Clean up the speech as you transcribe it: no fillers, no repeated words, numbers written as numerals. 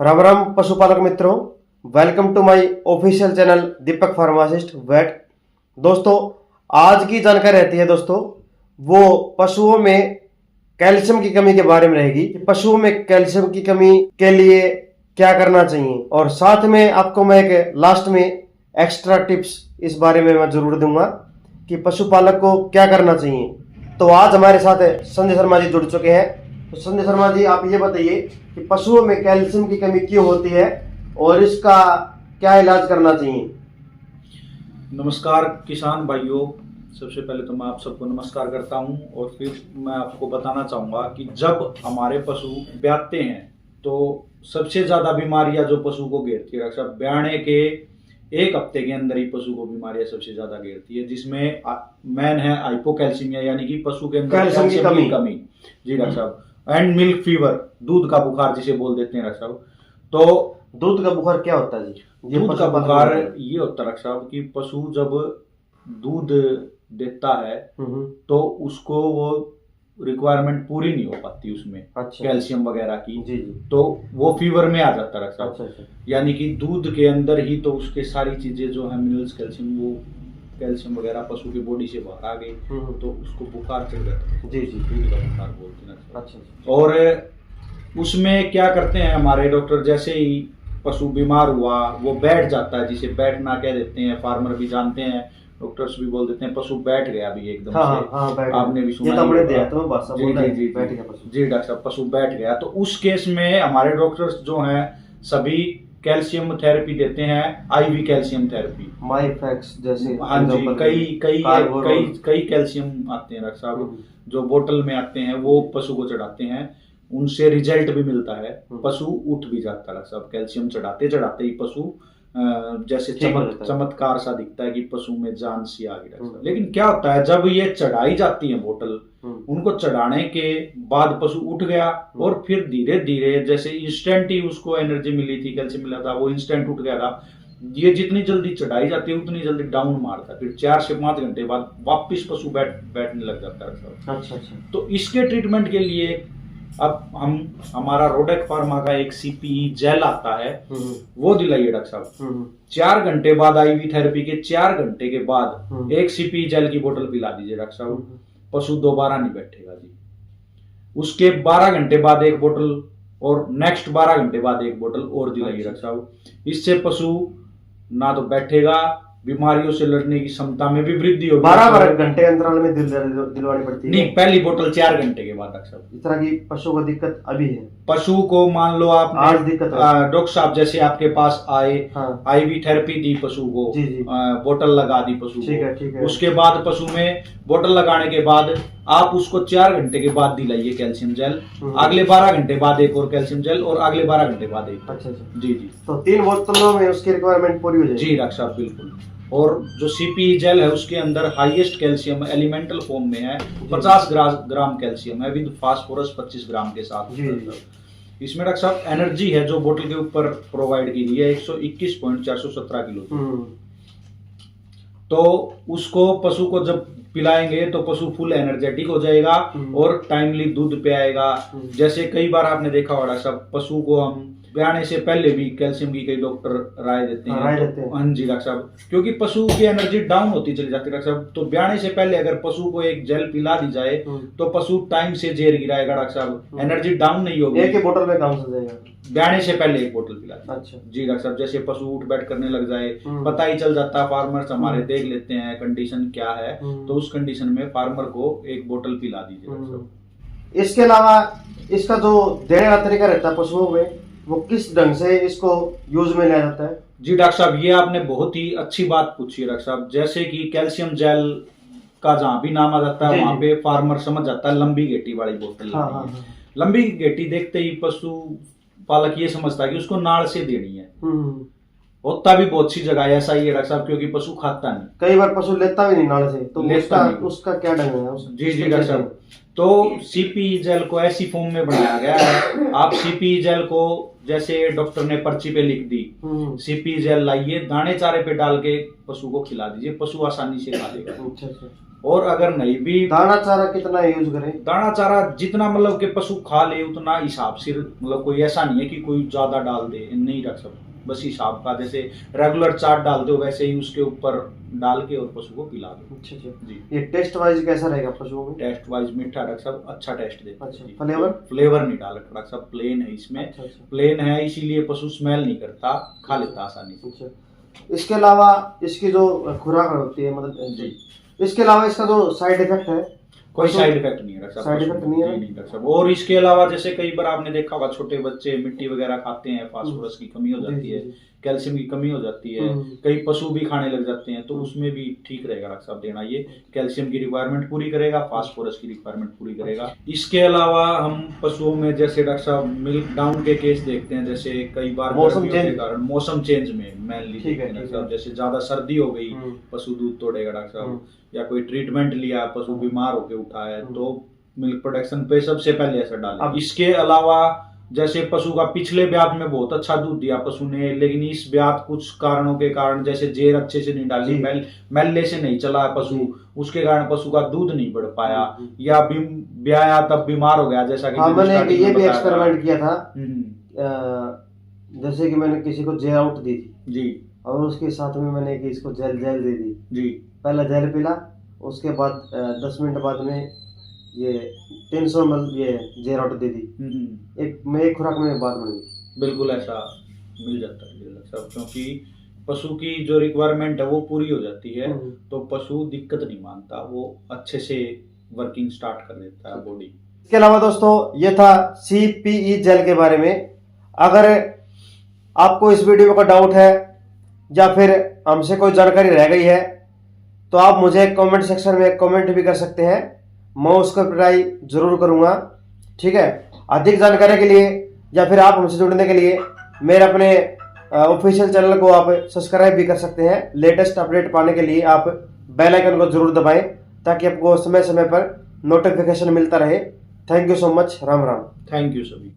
राम राम पशुपालक मित्रों, welcome to my official channel Deepak pharmacist vet. दोस्तों, आज की जानकारी रहती है दोस्तों वो पशुओं में कैल्शियम की कमी के बारे में रहेगी कि पशुओं में कैल्शियम की कमी के लिए क्या करना चाहिए, और साथ में आपको मैं एक लास्ट में एक्स्ट्रा टिप्स इस बारे में मैं जरूर दूंगा कि पशुपालक को क्या करना चाहिए। तो आज हमारे साथ संजय शर्मा जी जुड़ चुके हैं। तो संजय शर्मा जी, आप ये बताइए कि पशुओं में कैल्शियम की कमी क्यों होती है और इसका क्या इलाज करना चाहिए। नमस्कार किसान भाइयों, सबसे पहले तो मैं आप सबको नमस्कार करता हूं और फिर मैं आपको बताना चाहूँगा कि जब हमारे पशु ब्याते हैं तो सबसे ज़्यादा बीमारियां जो पशु को घेरती है, अक्सर ब्याने के एक हफ्ते के अंदर ही पशु को बीमारियां सबसे ज़्यादा घेरती है, जिसमें मेन है हाइपोकैल्सीमिया, यानी कि पशु के अंदर कैल्शियम की कमी। जी डॉक्टर साहब। एंड मिल्क फीवर, दूध का बुखार जिसे बोल देते हैं डॉक्टर साहब। तो दूध का बुखार क्या होता है जी? दूध का बुखार ये होता है डॉक्टर साहब कि पशु जब दूध देता है तो उसको वो रिक्वायरमेंट पूरी नहीं हो पाती उसमें, अच्छा, कैल्शियम वगैरह की। जी, तो वो फीवर में आ जाता है डॉक्टर साहब। अच्छा। यानी कि दूध के अंदर ही तो उसके सारी चीजें जो है मिनरल्स, कैल्शियम, वो कैल्शियम वगैरह पशु की बॉडी से बाहर आ गई तो उसको बुखार चढ़ जाता है। जी, दूध का बुखार बोलते हैं। अच्छा। और उसमें क्या करते हैं हमारे डॉक्टर, जैसे ही पशु बीमार हुआ वो बैठ जाता है, जिसे बैठना कह देते हैं, फार्मर भी जानते हैं, डॉक्टर्स भी बोल देते हैं पशु बैठ गया अभी एकदम से। आपने भी सुना, जी डॉक्टर साहब, पशु बैठ गया। तो उस केस में हमारे डॉक्टर्स जो हैं सभी कैल्शियम थेरेपी देते हैं, आईवी कैल्शियम थेरेपी, माइफैक्स जैसे। हाँ जी, कई कैल्शियम आते हैं डॉक्टर साहब जो बोतल में आते हैं, वो पशु को चढ़ाते हैं, उनसे रिजल्ट भी मिलता है, पशु उठ भी जाता है सब। कैल्शियम चढ़ाते चढ़ाते ही पशु जैसे चमत्कार सा दिखता है कि पशु में जान सी आ गई। लेकिन क्या होता है जब ये चढ़ाई जाती है बोतल, उनको चढ़ाने के बाद पशु उठ गया और फिर धीरे धीरे जैसे इंस्टेंट ही उसको एनर्जी मिली थी, कैल्शियम मिला था, वो इंस्टेंट उठ गया था। ये जितनी जल्दी चढ़ाई जाती है उतनी जल्दी डाउन मारता है, फिर 4 से 5 घंटे बाद वापिस पशु बैठने लग जाता है। अच्छा। तो इसके ट्रीटमेंट के लिए अब हमारा रोडेक फार्मा का एक सीपीई जेल आता है, वो दिलाइए डॉक्टर साहब। 4 घंटे बाद, आईवी थेरेपी के 4 घंटे के बाद एक सीपीई जेल की बोतल पिला दीजिए डॉक्टर साहब, पशु दोबारा नहीं बैठेगा जी। उसके 12 घंटे बाद एक बोतल और नेक्स्ट 12 घंटे बाद एक बोतल और दिलाइए डॉक्टर साहब। इससे पशु ना तो बैठेगा, बीमारियों से लड़ने की क्षमता में भी वृद्धि होगी। 12 घंटे अंतराल में दिलवानी पड़ती है? नहीं, पहली बोतल 4 घंटे के बाद डॉक्टर साहब। इस तरह की पशु को दिक्कत अभी है? पशु को मान लो आप आज दिक्कत डॉक्टर साहब जैसे आपके पास आए, आईवी थेरेपी दी पशु को, बोतल लगा दी पशु को, ठीक है। उसके बाद पशु में बोतल लगाने के बाद आप उसको 4 घंटे के बाद दिलाइए कैल्शियम जेल, अगले 12 घंटे बाद एक और कैल्शियम जेल और अगले 12 घंटे बाद एक। अच्छा। जी। तो 3 बोतलों में उसकी रिक्वायरमेंट पूरी हो जाएगी? जी डॉक्टर साहब, बिल्कुल। और जो सीपी जेल है उसके अंदर हाईएस्ट कैल्शियम एलिमेंटल फॉर्म में है, 50 ग्राम कैल्शियम है विद फास्फोरस 25 ग्राम के साथ। इसमें डॉक्टर साहब एनर्जी है जो बोतल के ऊपर प्रोवाइड की गई है 121.417 किलो। तो उसको पशु को जब पिलाएंगे तो पशु फुल एनर्जेटिक हो जाएगा और टाइमली दूध पे आएगा। जैसे कई बार आपने देखा होगा सब पशु को हम ब्याने से पहले भी कैल्शियम की कई डॉक्टर राय देते हैं। हाँ जी डॉक्टर साहब, क्योंकि पशु की एनर्जी डाउन होती चली जाती है डॉक्टर साहब। तो ब्याने से पहले अगर पशु को एक जेल पिला दी जाए तो पशु टाइम से जेर गिराएगा डॉक्टर साहब, एनर्जी डाउन नहीं होगी। एक ही बोतल में काम हो जाएगा? ब्याने से पहले एक बोतल पिला। अच्छा जी डॉक्टर साहब, जैसे पशु उठ बैठ करने लग जाए, पता ही चल जाता है, फार्मर्स हमारे देख लेते हैं कंडीशन क्या है, तो उस कंडीशन में फार्मर को एक बोतल पिला दीजिए डॉक्टर साहब। इसके अलावा इसका जो देने का तरीका रहता है पशुओं में, वो किस ढंग से इसको यूज में लिया जाता है? जी डॉक्टर साहब, ये आपने बहुत ही अच्छी बात पूछी है डॉक्टर साहब। जैसे कि कैल्शियम जेल का जहाँ भी नाम आ जाता है वहां पे फार्मर समझ जाता है लंबी गेटी वाली बोतल। लंबी गेटी देखते ही पशु पालक ये समझता है कि उसको नाड़ से देनी है। होता भी बहुत सी जगह ऐसा ही है डॉक्टर साहब, क्योंकि पशु खाता नहीं, कई बार पशु लेता भी नहीं नाड़ से, तो उसका क्या ढंग है? जी डॉक्टर साहब, तो सीपी जेल को ऐसी फॉर्म में बनाया गया है, आप सीपी जेल को जैसे डॉक्टर ने पर्ची पे लिख दी, सीपी जेल लाइए, दाने चारे पे डाल के पशु को खिला दीजिए, पशु आसानी से खा लेगा। अच्छा। और अगर नहीं भी, दाना चारा कितना यूज करें? दाना चारा जितना मतलब कि पशु खा ले उतना हिसाब से, मतलब कोई ऐसा नहीं है कि कोई ज्यादा डाल दे, नहीं रख सकते, बस हिसाब का, जैसे रेगुलर चार्ट डाल दो वैसे ही उसके ऊपर डाल के और पशु को पिला दो। अच्छा जी। ये टेस्ट वाइज कैसा रहेगा पशुओं में? टेस्ट वाइज मीठा रख सब अच्छा टेस्ट देता है। अच्छा। फ्लेवर नहीं डाल रख सब, प्लेन है इसमें। अच्छा। प्लेन है इसीलिए पशु स्मेल नहीं करता, खा लेता आसानी से। अच्छा। इसके अलावा इसकी जो खुराक होती है, मतलब जी, इसके अलावा इसका जो साइड इफेक्ट है, कोई साइड इफेक्ट नहीं है, साइड इफेक्ट नहीं है, नहीं सब। और इसके अलावा जैसे कई बार आपने देखा होगा छोटे बच्चे मिट्टी वगैरह खाते हैं, फास्फोरस की कमी हो जाती है, कैल्शियम की कमी हो जाती है, कई पशु भी खाने लग जाते हैं, तो उसमें भी ठीक रहेगा डॉक्टर साहब देना। ये कैल्शियम की रिक्वायरमेंट पूरी करेगा, फास्फोरस की रिक्वायरमेंट पूरी करेगा। इसके अलावा हम पशुओं में जैसे डॉक्टर साहब मिल्क डाउन के केस देखते हैं, जैसे कई बार मौसम के कारण, मौसम चेंज में मेनली देखते हैं डॉक्टर साहब, जैसे ज्यादा सर्दी हो गई पशु दूध तोड़ेगा डॉक्टर साहब, या कोई ट्रीटमेंट लिया पशु बीमार होके उठा है, तो मिल्क प्रोडक्शन पे सबसे पहले असर डाले। इसके अलावा जैसे पशु का पिछले ब्यात में बहुत अच्छा दूध दिया पशु ने, लेकिन इस ब्यात कुछ कारणों के कारण, जैसे जेर अच्छे से नहीं डाली, मैले से नहीं चला पशु, उसके कारण पशु का दूध नहीं बढ़ पाया, या ब्याया तब बीमार हो गया, जैसा कि मैंने ये भी एक्सपेरिमेंट किया था। जैसे कि मैंने किसी को जेल आउट दी थी जी, और उसके साथ में मैंने इसको जेल दे दी जी। पहले जेल पिला, उसके बाद 10 मिनट बाद में ये 300 ml ये जेल आउट दे दी, एक खुराक में बात बन गई। बिल्कुल ऐसा मिल जाता है सब, क्योंकि पशु की जो रिक्वायरमेंट है वो पूरी हो जाती है, तो पशु दिक्कत नहीं मानता, वो अच्छे से वर्किंग स्टार्ट कर देता है बॉडी। इसके अलावा दोस्तों ये था CPE जेल के बारे में। अगर आपको इस वीडियो का डाउट है या फिर हमसे कोई जानकारी रह गई है, तो आप मुझे कमेंट सेक्शन में कमेंट भी कर सकते हैं, मैं उसका रिप्लाई जरूर करूंगा। ठीक है, अधिक जानकारी के लिए या फिर आप हमसे जुड़ने के लिए मेरे अपने ऑफिशियल चैनल को आप सब्सक्राइब भी कर सकते हैं। लेटेस्ट अपडेट पाने के लिए आप बेल आइकन को जरूर दबाएं, ताकि आपको समय समय पर नोटिफिकेशन मिलता रहे। Thank you so much. Ram Ram. Thank you सभी।